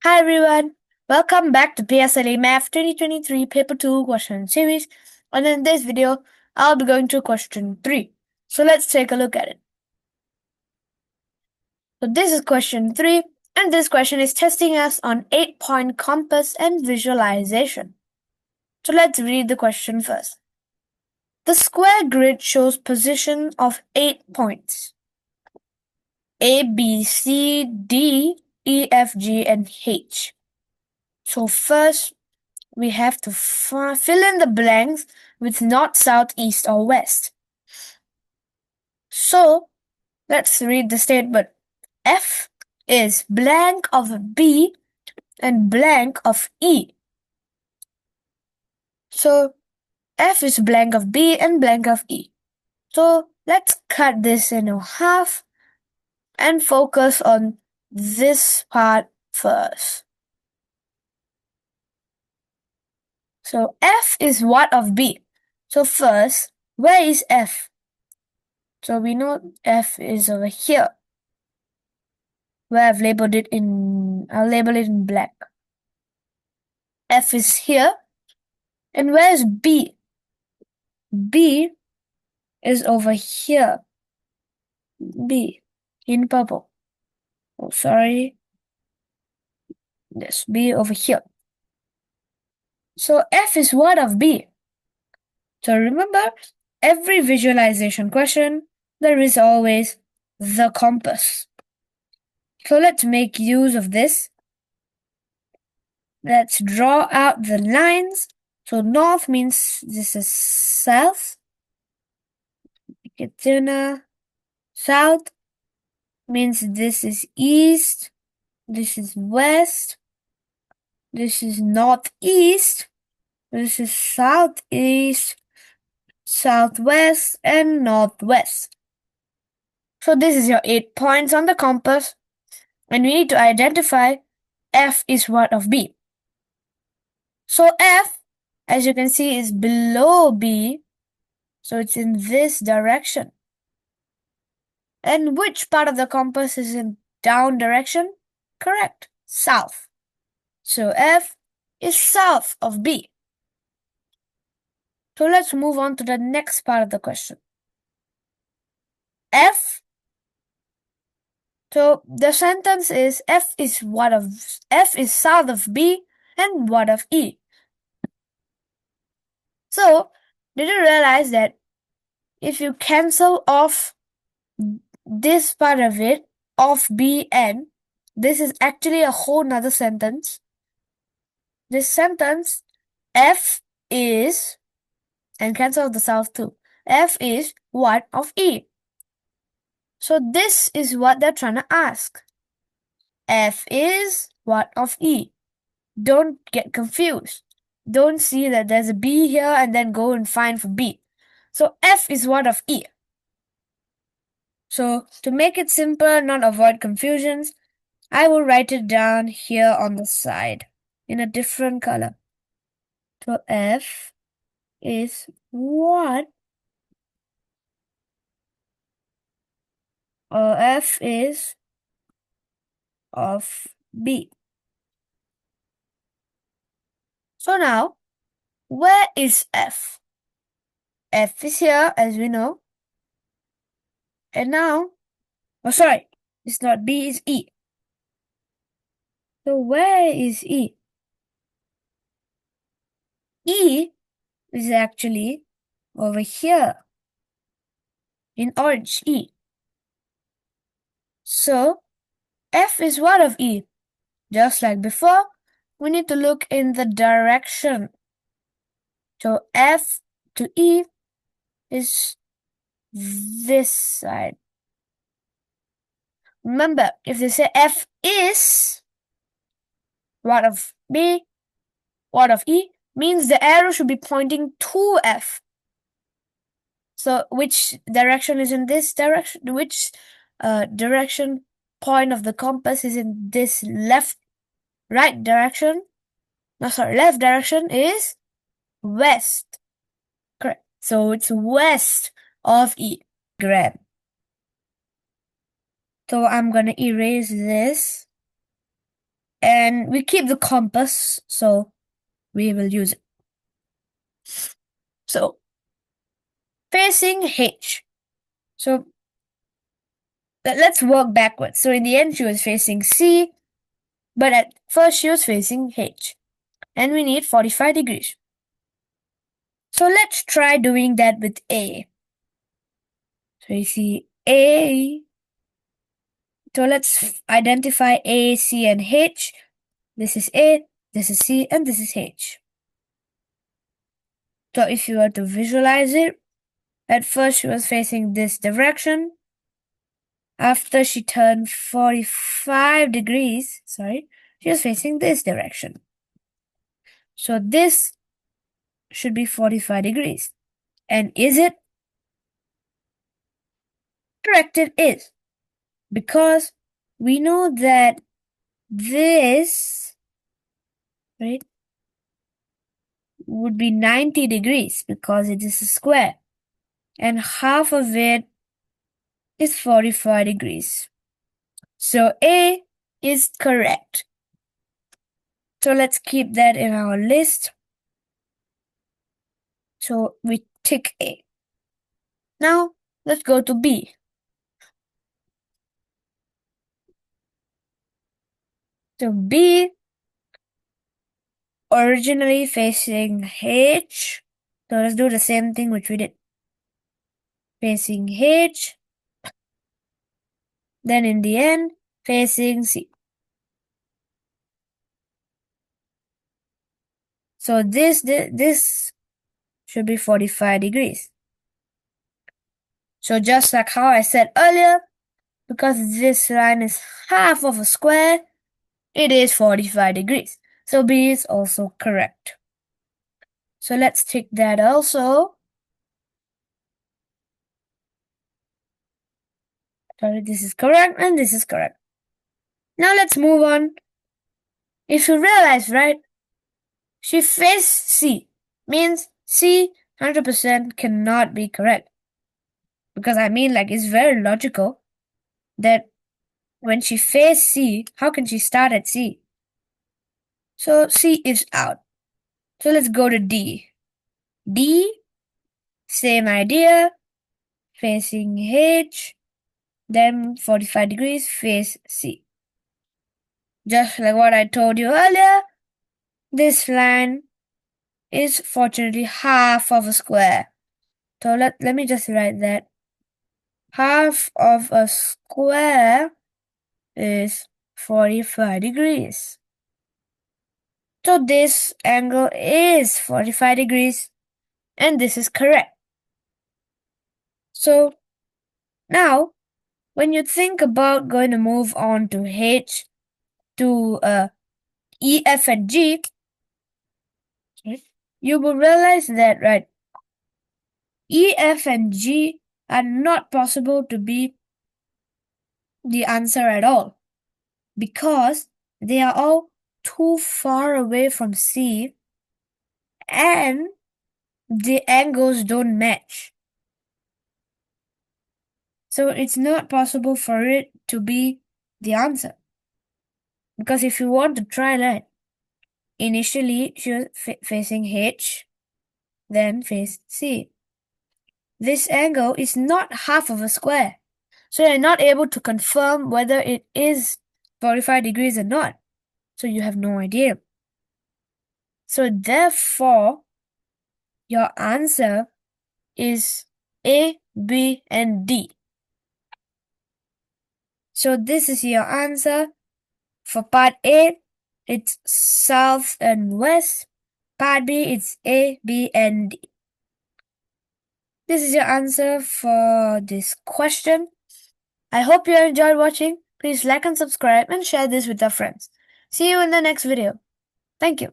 Hi everyone, welcome back to PSLE Math 2023 Paper 2 question series, and in this video, I'll be going through question 3. So let's take a look at it. So this is question 3, and this question is testing us on 8-point compass and visualization. So let's read the question first. The square grid shows position of 8 points. A, B, C, D, E, F, G, and H. So first, we have to fill in the blanks with north, south, east, or west. So, let's read the statement. F is blank of B and blank of E. So, F is blank of B and blank of E. So, let's cut this into half and focus on this part first. So, F is what of B? So first, where is F? So we know F is over here, where I'll label it in black. F is here. And where's B? B is over here. B in purple. Oh, sorry. Yes, B over here. So F is what of B? So remember, every visualization question, there is always the compass. So let's make use of this. Let's draw out the lines. So north means this is south. South means this is east, this is west, this is northeast, this is southeast, southwest, and northwest. So this is your 8 points on the compass, and we need to identify F is what of B. So F, as you can see, is below B, so it's in this direction. And which part of the compass is in down direction? Correct, south. So F is south of B. So let's move on to the next part of the question. F. So the sentence is F is south of B and what of E. So did you realize that if you cancel off this part of it, of B and, this is actually a whole nother sentence. This sentence, F is, and cancel the south too, F is what of E. So this is what they're trying to ask. F is what of E. Don't get confused. Don't see that there's a B here and then go and find for B. So F is what of E. So to make it simple, not avoid confusions, I will write it down here on the side in a different color. So F is what, or F is of B. So now, where is F? F is here, as we know. And now, oh sorry, it's not B, it's E. So where is E? E is actually over here in orange, E. So F is what of E? Just like before, we need to look in the direction. So F to E is this side. Remember, if they say F is what of B, what of E, means the arrow should be pointing to F. So which direction is in this direction? Which direction point of the compass is in this left direction is west. Correct. So it's west of E. Grab. So I'm gonna erase this And we keep the compass, so we will use it. So, facing H. So, let's work backwards. So, in the end, she was facing C, but at first she was facing H. And we need 45 degrees. So, let's try doing that with A. So, you see A. So, let's identify A, C, and H. This is A, this is C, and this is H. So, if you were to visualize it, at first she was facing this direction. After she turned 45 degrees, she was facing this direction. So this should be 45 degrees. And is it? Correct, it is. Because we know that this, would be 90 degrees because it is a square. And half of it is 45 degrees. So A is correct. So let's keep that in our list. So we tick A. Now let's go to B. So B originally facing H. So let's do the same thing which we did. Facing H. Then in the end, facing C. So this should be 45 degrees. So just like how I said earlier, because this line is half of a square, it is 45 degrees. So B is also correct. So let's tick that also. Sorry, this is correct and this is correct. Now let's move on. If you realize, right, she faced C, means C 100% cannot be correct. Because it's very logical that when she faced C, how can she start at C? So C is out. So let's go to D. D, same idea, facing H, then 45 degrees, face C. Just like what I told you earlier, this line is fortunately half of a square. So let me just write that. Half of a square is 45 degrees. So this angle is 45 degrees and this is correct. So now when you think about going to move on to H, to E, F, and G, you will realize that, right, E, F, and G are not possible to be the answer at all because they are all too far away from C and the angles don't match. So it's not possible for it to be the answer. Because if you want to try that, initially she was facing H, then face C. This angle is not half of a square. So you're not able to confirm whether it is 45 degrees or not. So you have no idea. So therefore, your answer is A, B, and D. So this is your answer. For part A, it's south and west. Part B, it's A, B, and D. This is your answer for this question. I hope you enjoyed watching. Please like and subscribe and share this with your friends. See you in the next video. Thank you.